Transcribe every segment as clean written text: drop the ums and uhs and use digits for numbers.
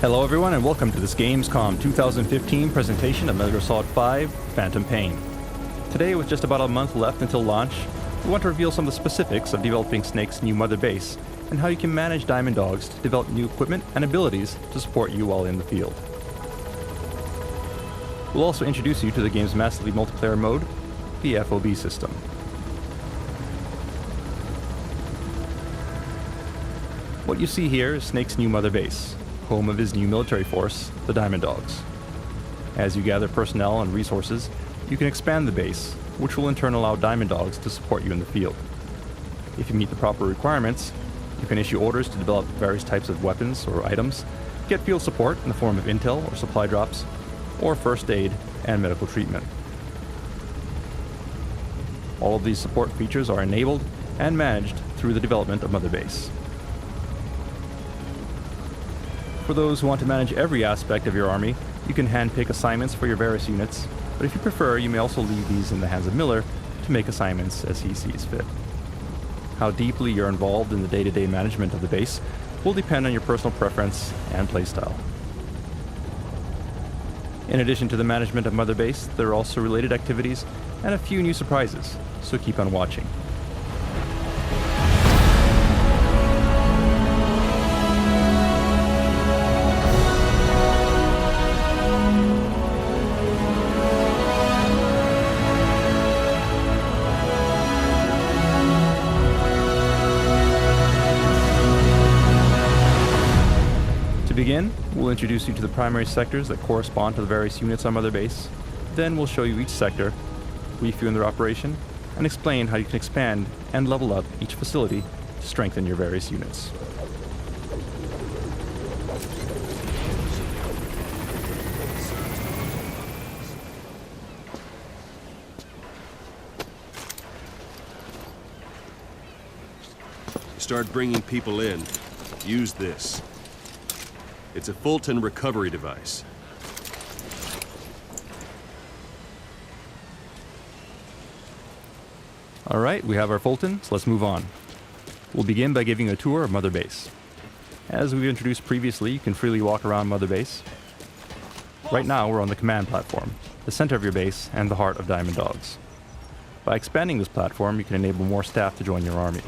Hello everyone and welcome to this Gamescom 2015 presentation of Metal Gear Solid 5 Phantom Pain. Today, with just about a month left until launch, we want to reveal some of the specifics of developing Snake's new mother base and how you can manage Diamond Dogs to develop new equipment and abilities to support you while in the field. We'll also introduce you to the game's massively multiplayer mode, the FOB system. What you see here is Snake's new mother base, home of his new military force, the Diamond Dogs. As you gather personnel and resources, you can expand the base, which will in turn allow Diamond Dogs to support you in the field. If you meet the proper requirements, you can issue orders to develop various types of weapons or items, get field support in the form of intel or supply drops, or first aid and medical treatment. All of these support features are enabled and managed through the development of Mother Base. For those who want to manage every aspect of your army, you can handpick assignments for your various units, but if you prefer, you may also leave these in the hands of Miller to make assignments as he sees fit. How deeply you're involved in the day-to-day management of the base will depend on your personal preference and playstyle. In addition to the management of Mother Base, there are also related activities and a few new surprises, so keep on watching. To begin, we'll introduce you to the primary sectors that correspond to the various units on Mother Base. Then we'll show you each sector, brief you in their operation, and explain how you can expand and level up each facility to strengthen your various units. Start bringing people in. Use this. It's a Fulton recovery device. Alright, we have our Fulton, so let's move on. We'll begin by giving a tour of Mother Base. As we've introduced previously, you can freely walk around Mother Base. Right now, we're on the command platform, the center of your base and the heart of Diamond Dogs. By expanding this platform, you can enable more staff to join your army.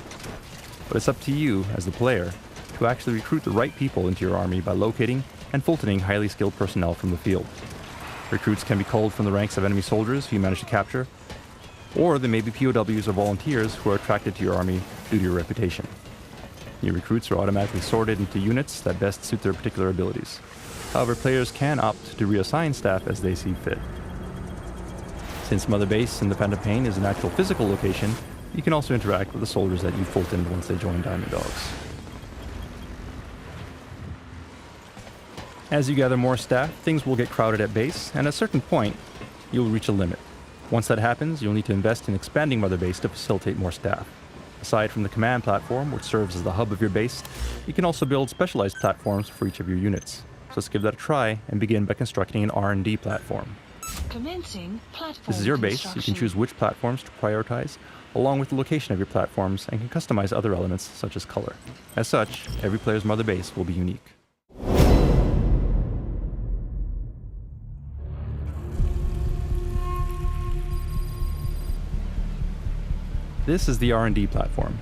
But it's up to you, as the player, to actually recruit the right people into your army by locating and Fultoning highly skilled personnel from the field. Recruits can be culled from the ranks of enemy soldiers who you manage to capture, or they may be POWs or volunteers who are attracted to your army due to your reputation. New recruits are automatically sorted into units that best suit their particular abilities. However, players can opt to reassign staff as they see fit. Since Mother Base in the Phantom Pain is an actual physical location, you can also interact with the soldiers that you Fultoned once they join Diamond Dogs. As you gather more staff, things will get crowded at base, and at a certain point, you'll reach a limit. Once that happens, you'll need to invest in expanding Mother Base to facilitate more staff. Aside from the command platform, which serves as the hub of your base, you can also build specialized platforms for each of your units. So let's give that a try and begin by constructing an R&D platform. Commencing platform This is your base, you can choose which platforms to prioritize, along with the location of your platforms, and can customize other elements such as color. As such, every player's Mother Base will be unique. This is the R&D platform.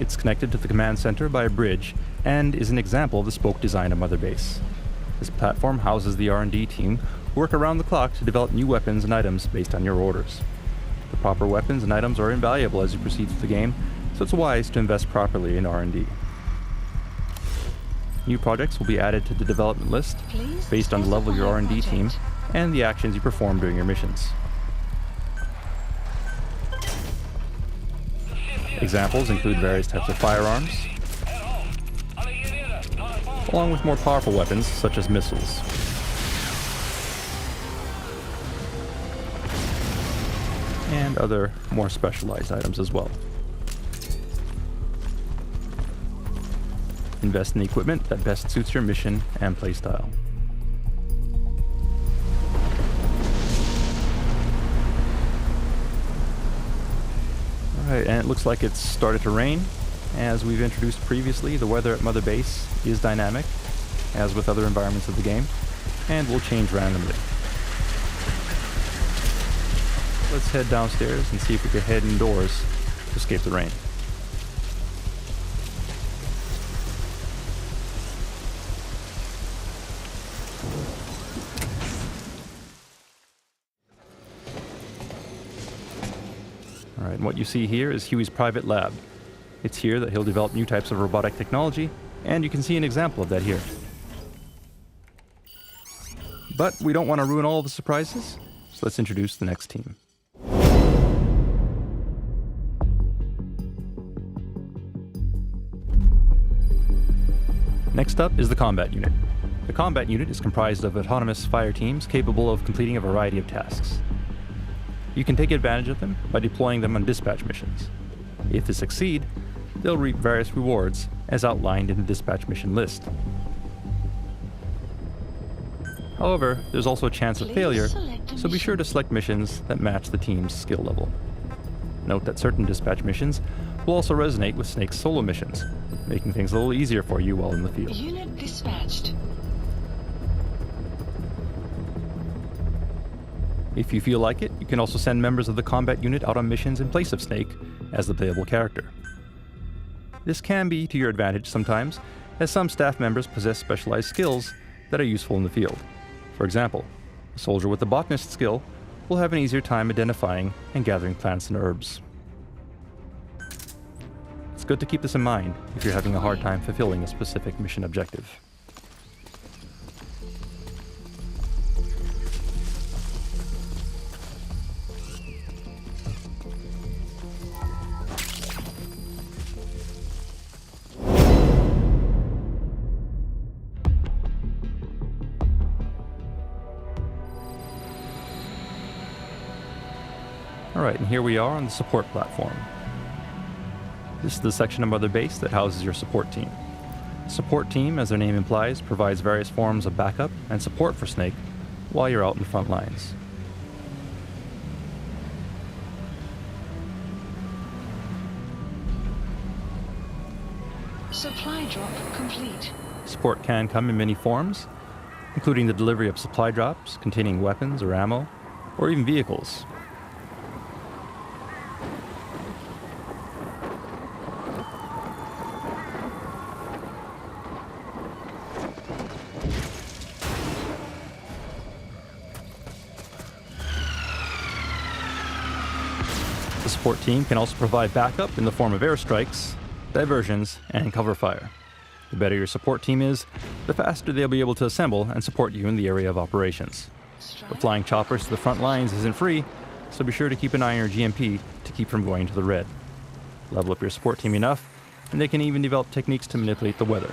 It's connected to the command center by a bridge and is an example of the spoke design of Mother Base. This platform houses the R&D team who work around the clock to develop new weapons and items based on your orders. The proper weapons and items are invaluable as you proceed through the game, so it's wise to invest properly in R&D. New projects will be added to the development list based on the level of your R&D team and the actions you perform during your missions. Examples include various types of firearms, along with more powerful weapons such as missiles. And other more specialized items as well. Invest in the equipment that best suits your mission and playstyle. Alright, and it looks like it's started to rain. As we've introduced previously, the weather at Mother Base is dynamic, as with other environments of the game, and will change randomly. Let's head downstairs and see if we can head indoors to escape the rain. Alright, and what you see here is Huey's private lab. It's here that he'll develop new types of robotic technology, and you can see an example of that here. But we don't want to ruin all of the surprises, so let's introduce the next team. Next up is the combat unit. The combat unit is comprised of autonomous fire teams capable of completing a variety of tasks. You can take advantage of them by deploying them on dispatch missions. If they succeed, they'll reap various rewards as outlined in the dispatch mission list. However, there's also a chance of failure, so be sure to select missions that match the team's skill level. Note that certain dispatch missions will also resonate with Snake's solo missions, making things a little easier for you while in the field. Unit dispatched. If you feel like it, you can also send members of the combat unit out on missions in place of Snake as the playable character. This can be to your advantage sometimes, as some staff members possess specialized skills that are useful in the field. For example, a soldier with the botanist skill will have an easier time identifying and gathering plants and herbs. It's good to keep this in mind if you're having a hard time fulfilling a specific mission objective. Alright, and here we are on the support platform. This is the section of Mother Base that houses your support team. The support team, as their name implies, provides various forms of backup and support for Snake while you're out in the front lines. Supply drop complete. Support can come in many forms, including the delivery of supply drops containing weapons or ammo, or even vehicles. The support team can also provide backup in the form of airstrikes, diversions, and cover fire. The better your support team is, the faster they'll be able to assemble and support you in the area of operations. But flying choppers to the front lines isn't free, so be sure to keep an eye on your GMP to keep from going to the red. Level up your support team enough, and they can even develop techniques to manipulate the weather.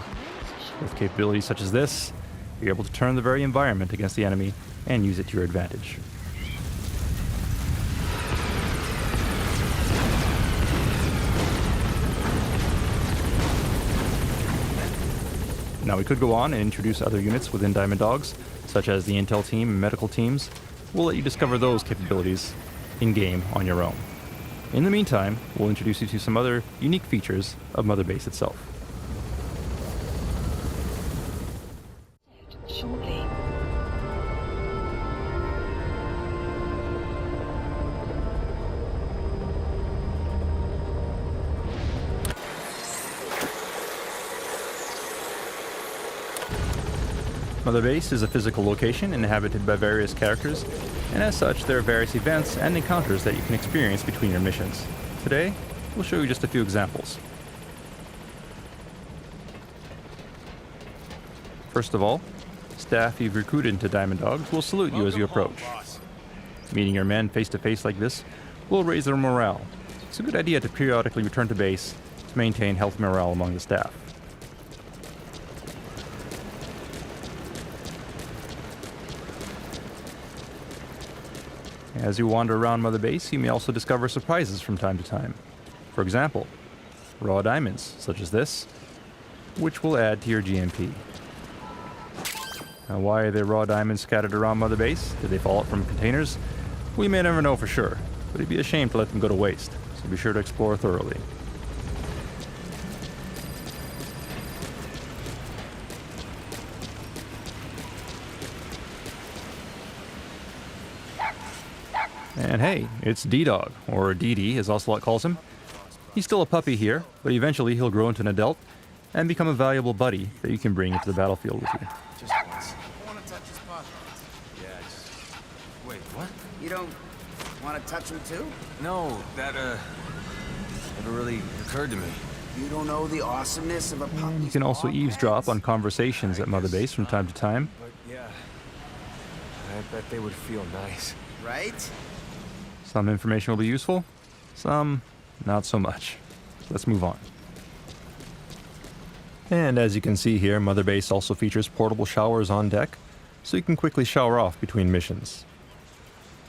With capabilities such as this, you're able to turn the very environment against the enemy and use it to your advantage. Now we could go on and introduce other units within Diamond Dogs, such as the Intel team and medical teams. We'll let you discover those capabilities in-game on your own. In the meantime, we'll introduce you to some other unique features of Mother Base itself. Shortly. Mother Base is a physical location inhabited by various characters, and as such, there are various events and encounters that you can experience between your missions. Today, we'll show you just a few examples. First of all, staff you've recruited into Diamond Dogs will salute you as you approach. Meeting your men face to face like this will raise their morale. It's a good idea to periodically return to base to maintain healthy morale among the staff. As you wander around Mother Base, you may also discover surprises from time to time. For example, raw diamonds, such as this, which will add to your GMP. Now, why are there raw diamonds scattered around Mother Base? Did they fall out from containers? We may never know for sure, but it'd be a shame to let them go to waste, so be sure to explore thoroughly. And hey, it's D-Dog, or DD as Ocelot calls him. He's still a puppy here, but eventually he'll grow into an adult and become a valuable buddy that you can bring into the battlefield with you. Just once. I want to touch his paw. Yeah, wait, what? You don't want to touch him too? No, that, never really occurred to me. You don't know the awesomeness of a puppy. You can also eavesdrop on conversations at Mother Base from time to time. But yeah, I bet they would feel nice. Right? Some information will be useful, some not so much. Let's move on. And as you can see here, Mother Base also features portable showers on deck, so you can quickly shower off between missions.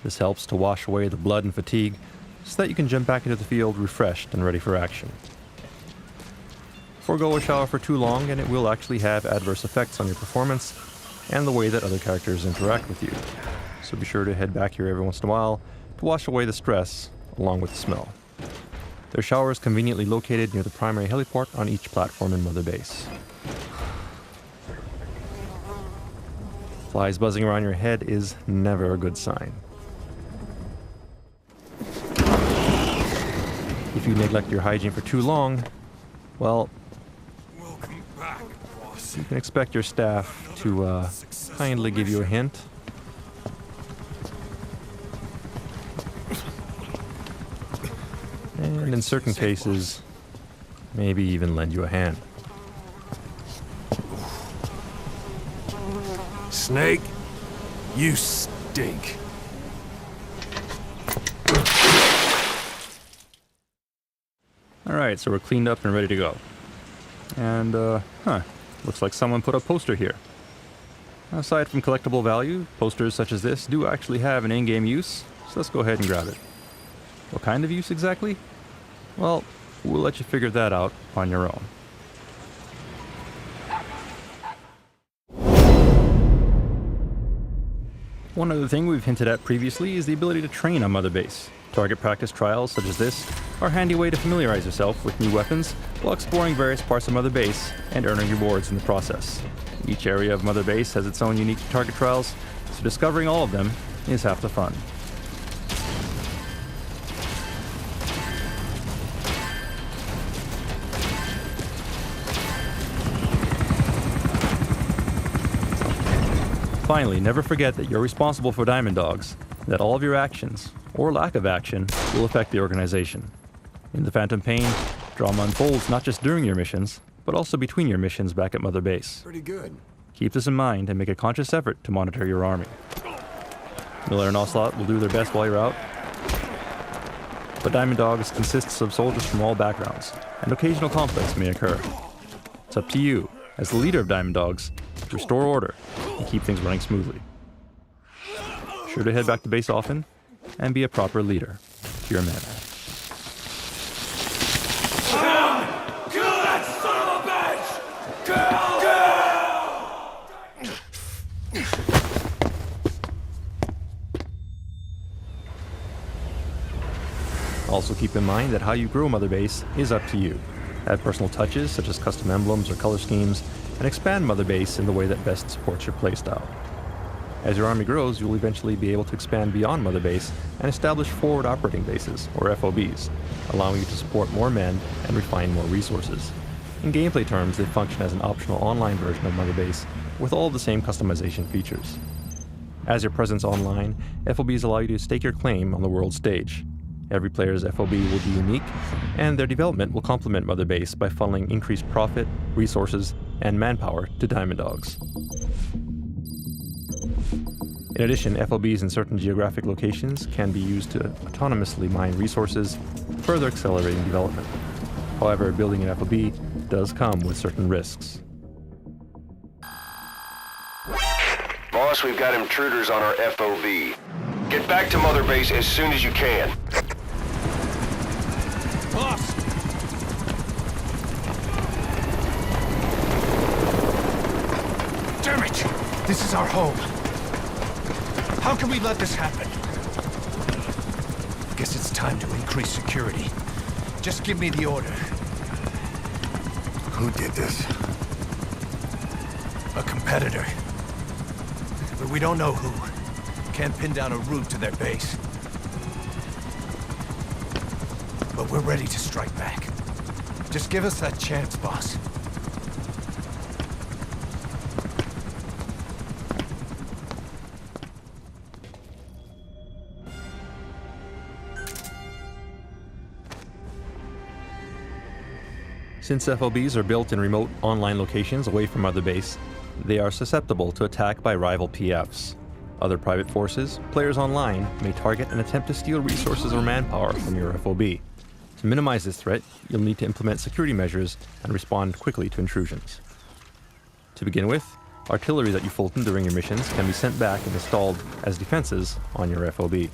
This helps to wash away the blood and fatigue, so that you can jump back into the field refreshed and ready for action. Forgo a shower for too long and it will actually have adverse effects on your performance and the way that other characters interact with you. So be sure to head back here every once in a while to wash away the stress along with the smell. Their shower is conveniently located near the primary heliport on each platform in Mother Base. Flies buzzing around your head is never a good sign. If you neglect your hygiene for too long, well, Welcome back, boss. you can expect your staff to kindly give you a hint. And in certain cases, maybe even lend you a hand. Snake, you stink. Alright, so we're cleaned up and ready to go. And, looks like someone put a poster here. Aside from collectible value, posters such as this do actually have an in-game use, so let's go ahead and grab it. What kind of use exactly? Well, we'll let you figure that out on your own. One other thing we've hinted at previously is the ability to train on Mother Base. Target practice trials such as this are a handy way to familiarize yourself with new weapons while exploring various parts of Mother Base and earning rewards in the process. Each area of Mother Base has its own unique target trials, so discovering all of them is half the fun. Finally, never forget that you're responsible for Diamond Dogs, that all of your actions, or lack of action, will affect the organization. In the Phantom Pain, drama unfolds not just during your missions, but also between your missions back at Mother Base. Pretty good. Keep this in mind and make a conscious effort to monitor your army. Miller and Ocelot will do their best while you're out, but Diamond Dogs consists of soldiers from all backgrounds, and occasional conflicts may occur. It's up to you, as the leader of Diamond Dogs, to restore order and keep things running smoothly. Sure to head back to base often and be a proper leader to your men. Kill that son of a bitch! Also keep in mind that how you grow Mother Base is up to you. Add personal touches such as custom emblems or color schemes, and expand Mother Base in the way that best supports your playstyle. As your army grows, you'll eventually be able to expand beyond Mother Base and establish forward operating bases, or FOBs, allowing you to support more men and refine more resources. In gameplay terms, they function as an optional online version of Mother Base with all the same customization features. As your presence online, FOBs allow you to stake your claim on the world stage. Every player's FOB will be unique, and their development will complement Mother Base by funneling increased profit, resources, and manpower to Diamond Dogs. In addition, FOBs in certain geographic locations can be used to autonomously mine resources, further accelerating development. However, building an FOB does come with certain risks. Boss, we've got intruders on our FOB. Get back to Mother Base as soon as you can. Boss! Damn it! This is our home. How can we let this happen? Guess it's time to increase security. Just give me the order. Who did this? A competitor. But we don't know who. Can't pin down a route to their base. but we're ready to strike back. Just give us that chance, boss. Since FOBs are built in remote online locations away from Mother Base, they are susceptible to attack by rival PFs. Other private forces, players online, may target and attempt to steal resources or manpower from your FOB. To minimize this threat, you'll need to implement security measures and respond quickly to intrusions. To begin with, artillery that you Fulton during your missions can be sent back and installed as defenses on your FOB.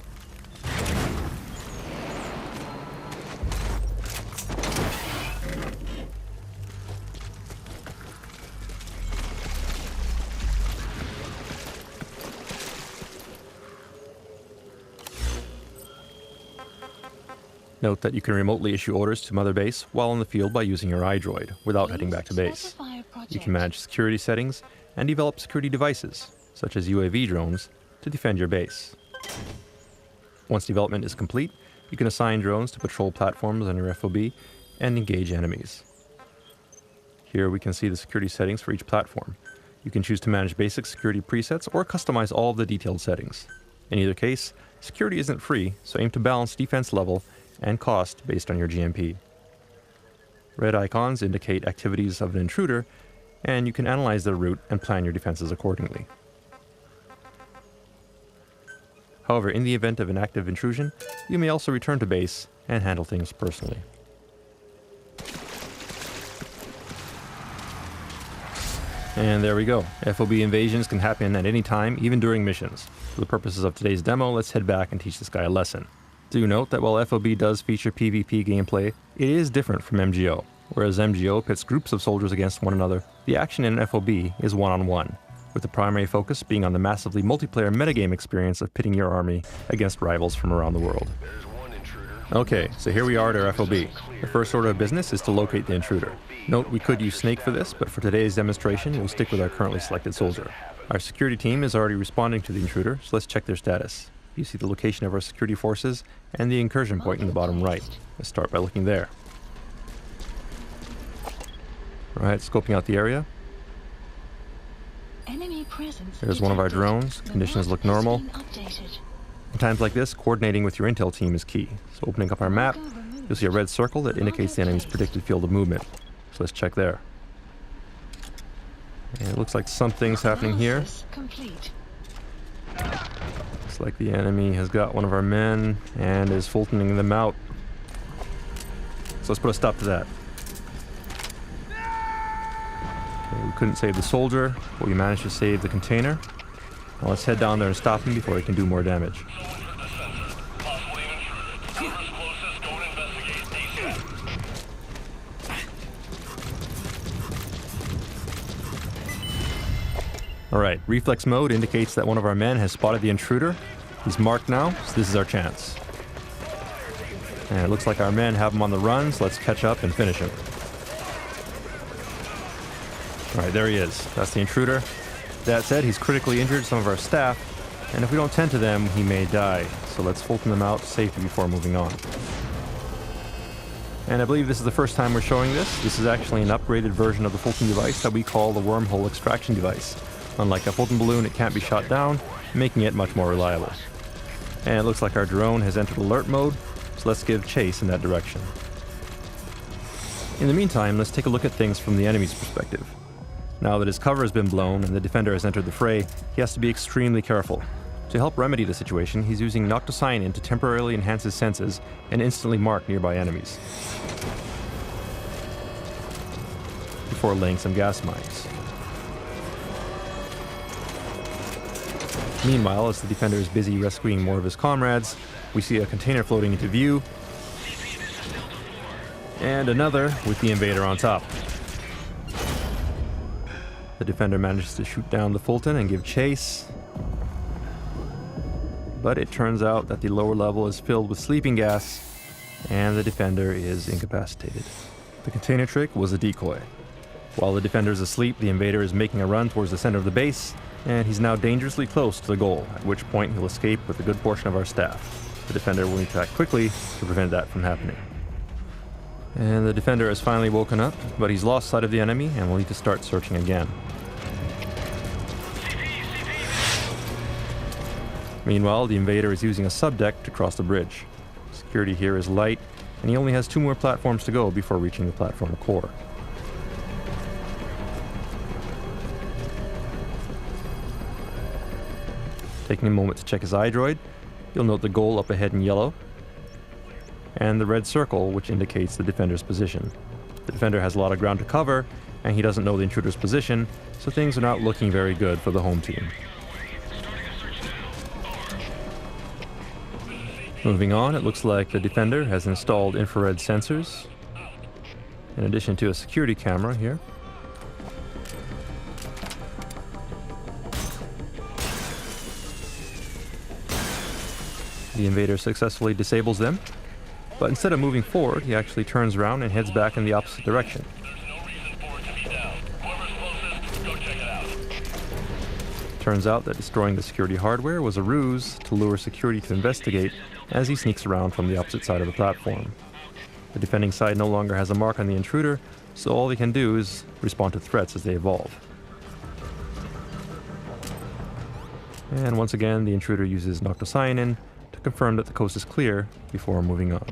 Note that you can remotely issue orders to Mother Base while on the field by using your iDroid, without heading back to base. You can manage security settings and develop security devices, such as UAV drones, to defend your base. Once development is complete, you can assign drones to patrol platforms on your FOB and engage enemies. Here we can see the security settings for each platform. You can choose to manage basic security presets or customize all of the detailed settings. In either case, security isn't free, so aim to balance defense level and cost based on your GMP. Red icons indicate activities of an intruder, and you can analyze their route and plan your defenses accordingly. However, in the event of an active intrusion, you may also return to base and handle things personally. And there we go. FOB invasions can happen at any time, even during missions. For the purposes of today's demo, let's head back and teach this guy a lesson. Do note that while FOB does feature PvP gameplay, it is different from MGO. Whereas MGO pits groups of soldiers against one another, the action in FOB is one-on-one, with the primary focus being on the massively multiplayer metagame experience of pitting your army against rivals from around the world. Okay, so here we are at our FOB. The first order of business is to locate the intruder. Note we could use Snake for this, but for today's demonstration, we'll stick with our currently selected soldier. Our security team is already responding to the intruder, so let's check their status. You see the location of our security forces and the incursion point in the bottom right. Let's start by looking there. Alright, scoping out the area. There's one of our drones. Conditions look normal. In times like this, coordinating with your intel team is key. So opening up our map, you'll see a red circle that indicates the enemy's predicted field of movement. So let's check there. And it looks like something's happening here. Looks like the enemy has got one of our men and is Fultoning them out. So let's put a stop to that. Okay, we couldn't save the soldier, but we managed to save the container. Now let's head down there and stop him before he can do more damage. Alright, reflex mode indicates that one of our men has spotted the intruder. He's marked now, so this is our chance. And it looks like our men have him on the run, so let's catch up and finish him. Alright, there he is. That's the intruder. That said, he's critically injured some of our staff, and if we don't tend to them, he may die. So let's Fulton them out to safety before moving on. And I believe this is the first time we're showing this. This is actually an upgraded version of the Fulton device that we call the wormhole extraction device. Unlike a Fulton balloon, it can't be shot down, making it much more reliable. And it looks like our drone has entered alert mode, so let's give chase in that direction. In the meantime, let's take a look at things from the enemy's perspective. Now that his cover has been blown and the defender has entered the fray, he has to be extremely careful. To help remedy the situation, he's using Noctocyanin to temporarily enhance his senses and instantly mark nearby enemies, before laying some gas mines. Meanwhile, as the defender is busy rescuing more of his comrades, we see a container floating into view, and another with the invader on top. The defender manages to shoot down the Fulton and give chase, but it turns out that the lower level is filled with sleeping gas, and the defender is incapacitated. The container trick was a decoy. While the defender is asleep, the invader is making a run towards the center of the base, and he's now dangerously close to the goal, at which point he'll escape with a good portion of our staff. The defender will need to act quickly to prevent that from happening. And the defender has finally woken up, but he's lost sight of the enemy and will need to start searching again. Meanwhile, the invader is using a subdeck to cross the bridge. Security here is light, and he only has 2 more platforms to go before reaching the platform core. Taking a moment to check his iDroid, you'll note the goal up ahead in yellow, and the red circle, which indicates the defender's position. The defender has a lot of ground to cover, and he doesn't know the intruder's position, so things are not looking very good for the home team. Moving on, it looks like the defender has installed infrared sensors, in addition to a security camera here. The invader successfully disables them, but instead of moving forward, he actually turns around and heads back in the opposite direction. Turns out that destroying the security hardware was a ruse to lure security to investigate as he sneaks around from the opposite side of the platform. The defending side no longer has a mark on the intruder, so all they can do is respond to threats as they evolve. And once again, the intruder uses noctocyanin to confirm that the coast is clear before moving on.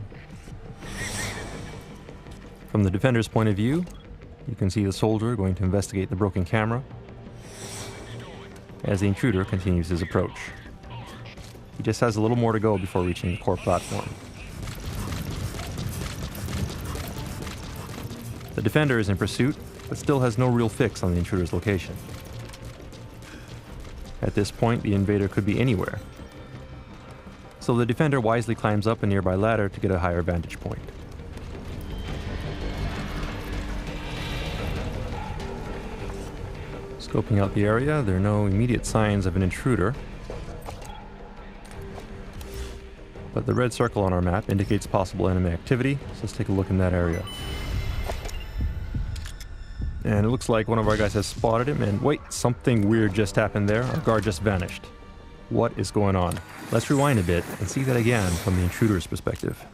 From the defender's point of view, you can see the soldier going to investigate the broken camera as the intruder continues his approach. He just has a little more to go before reaching the core platform. The defender is in pursuit, but still has no real fix on the intruder's location. At this point, the invader could be anywhere, so the defender wisely climbs up a nearby ladder to get a higher vantage point. Scoping out the area, there are no immediate signs of an intruder, but the red circle on our map indicates possible enemy activity, so let's take a look in that area. And it looks like one of our guys has spotted him, and wait, something weird just happened there. Our guard just vanished. What is going on? Let's rewind a bit and see that again from the intruder's perspective.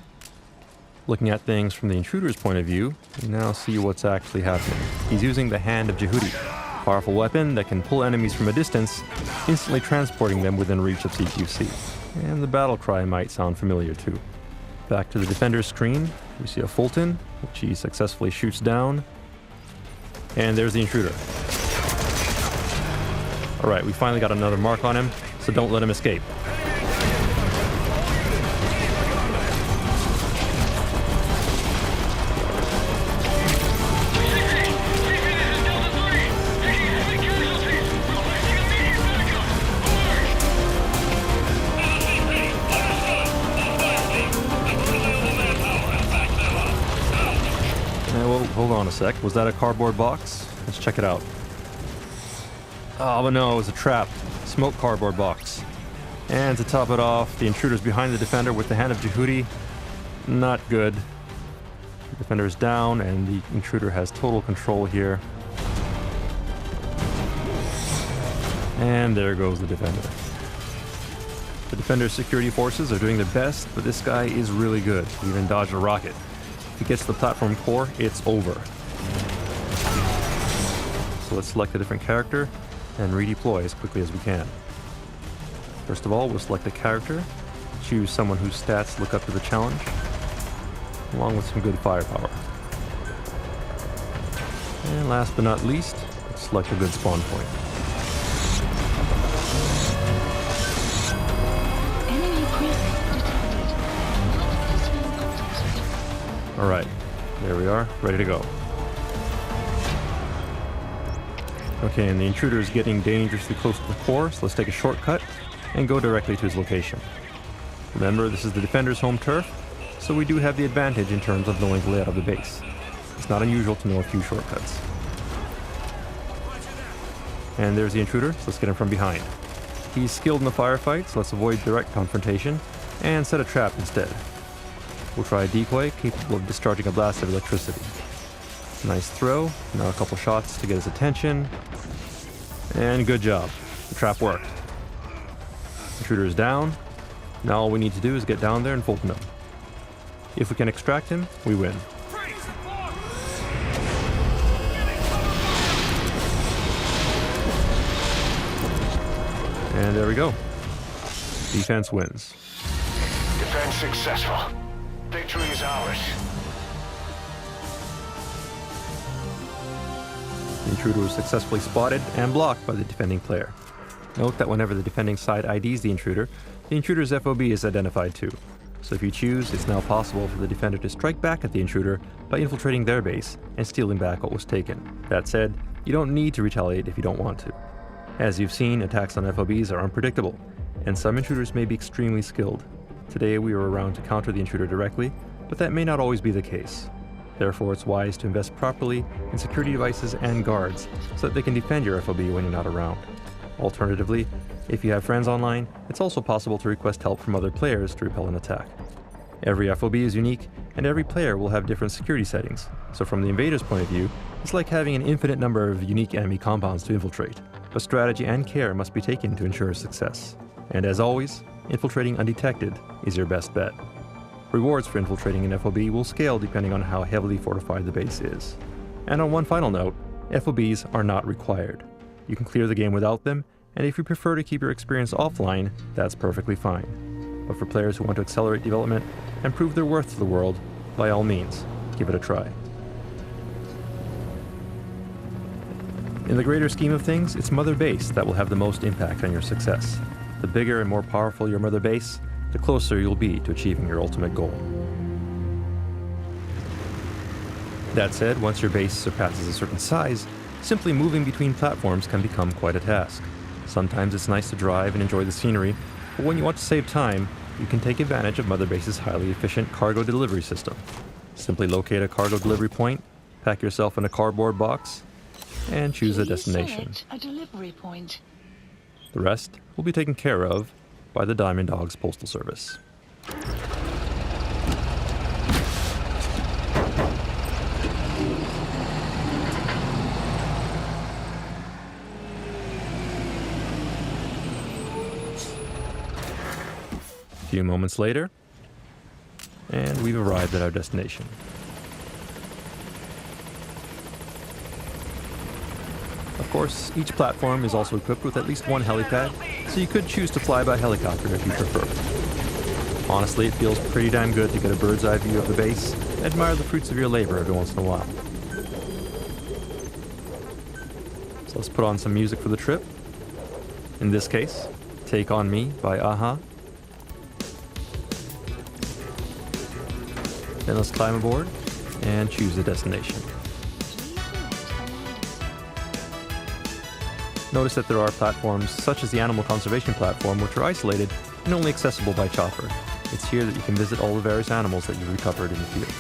Looking at things from the intruder's point of view, we now see what's actually happening. He's using the Hand of Jehudi, a powerful weapon that can pull enemies from a distance, instantly transporting them within reach of CQC. And the battle cry might sound familiar too. Back to the defender's screen, we see a Fulton, which he successfully shoots down. And there's the intruder. Alright, we finally got another mark on him, so don't let him escape. Hold on a sec. Was that a cardboard box? Let's check it out. Oh, but no, it was a trap. Smoke cardboard box. And to top it off, the intruder's behind the defender with the Hand of Jehudi. Not good. The defender's down, and the intruder has total control here. And there goes the defender. The defender's security forces are doing their best, but this guy is really good. He even dodged a rocket. If he gets to the platform core, it's over. So let's select a different character and redeploy as quickly as we can. First of all, we'll select a character, choose someone whose stats look up to the challenge, along with some good firepower. And last but not least, let's select a good spawn point. Enemy presence detected. Alright, there we are, ready to go. Okay, and the intruder is getting dangerously close to the core, so let's take a shortcut and go directly to his location. Remember, this is the defender's home turf, so we do have the advantage in terms of knowing the layout of the base. It's not unusual to know a few shortcuts. And there's the intruder, so let's get him from behind. He's skilled in the firefight, so let's avoid direct confrontation and set a trap instead. We'll try a decoy capable of discharging a blast of electricity. Nice throw, now a couple shots to get his attention, and good job, the trap worked. Intruder is down, now all we need to do is get down there and Fulton him. If we can extract him, we win. And there we go. Defense wins. Defense successful. Victory is ours. The intruder was successfully spotted and blocked by the defending player. Note that whenever the defending side IDs the intruder's FOB is identified too. So if you choose, it's now possible for the defender to strike back at the intruder by infiltrating their base and stealing back what was taken. That said, you don't need to retaliate if you don't want to. As you've seen, attacks on FOBs are unpredictable, and some intruders may be extremely skilled. Today we were around to counter the intruder directly, but that may not always be the case. Therefore, it's wise to invest properly in security devices and guards so that they can defend your FOB when you're not around. Alternatively, if you have friends online, it's also possible to request help from other players to repel an attack. Every FOB is unique, and every player will have different security settings, so from the invader's point of view, it's like having an infinite number of unique enemy compounds to infiltrate, but strategy and care must be taken to ensure success. And as always, infiltrating undetected is your best bet. Rewards for infiltrating an FOB will scale depending on how heavily fortified the base is. And on one final note, FOBs are not required. You can clear the game without them, and if you prefer to keep your experience offline, that's perfectly fine. But for players who want to accelerate development and prove their worth to the world, by all means, give it a try. In the greater scheme of things, it's Mother Base that will have the most impact on your success. The bigger and more powerful your Mother Base, the closer you'll be to achieving your ultimate goal. That said, once your base surpasses a certain size, simply moving between platforms can become quite a task. Sometimes it's nice to drive and enjoy the scenery, but when you want to save time, you can take advantage of Mother Base's highly efficient cargo delivery system. Simply locate a cargo delivery point, pack yourself in a cardboard box, and choose a destination. A delivery point. The rest will be taken care of by the Diamond Dogs Postal Service. A few moments later, and we've arrived at our destination. Of course, each platform is also equipped with at least one helipad, so you could choose to fly by helicopter if you prefer. Honestly, it feels pretty damn good to get a bird's eye view of the base and admire the fruits of your labor every once in a while. So let's put on some music for the trip. In this case, Take On Me by Aha. Then let's climb aboard and choose a destination. Notice that there are platforms such as the Animal Conservation Platform which are isolated and only accessible by chopper. It's here that you can visit all the various animals that you've recovered in the field.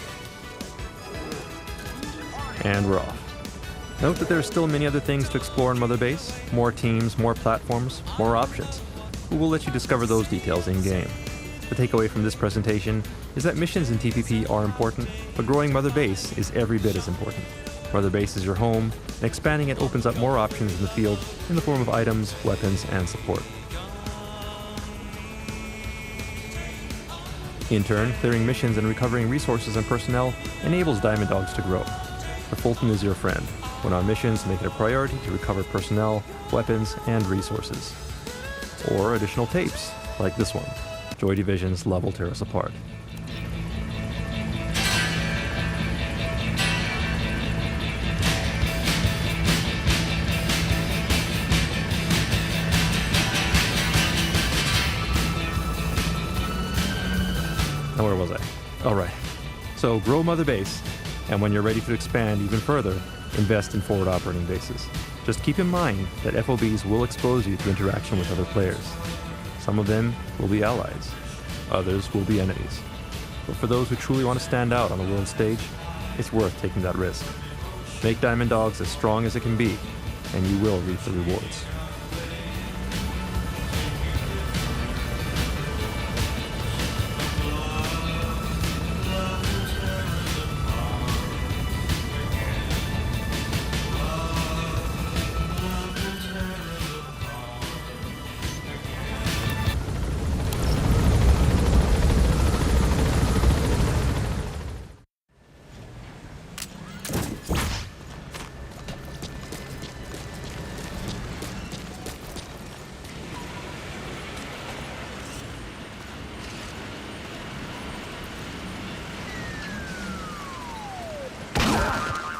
And we're off. Note that there are still many other things to explore in Mother Base, more teams, more platforms, more options. We will let you discover those details in-game. The takeaway from this presentation is that missions in TPP are important, but growing Mother Base is every bit as important. Mother Base is your home, and expanding it opens up more options in the field in the form of items, weapons, and support. In turn, clearing missions and recovering resources and personnel enables Diamond Dogs to grow. The Fulton is your friend. When on missions, make it a priority to recover personnel, weapons, and resources. Or additional tapes, like this one, Joy Division's Love Will Tear Us Apart. Now where was I? All right. So grow Mother Base, and when you're ready to expand even further, invest in forward operating bases. Just keep in mind that FOBs will expose you to interaction with other players. Some of them will be allies, others will be enemies. But for those who truly want to stand out on the world stage, it's worth taking that risk. Make Diamond Dogs as strong as it can be, and you will reap the rewards.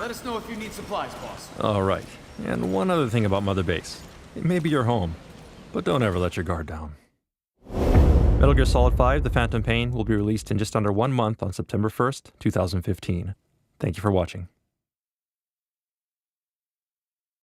Let us know if you need supplies, boss. All right. And one other thing about Mother Base. It may be your home, but don't ever let your guard down. Metal Gear Solid 5: The Phantom Pain will be released in just under 1 month on September 1st, 2015. Thank you for watching.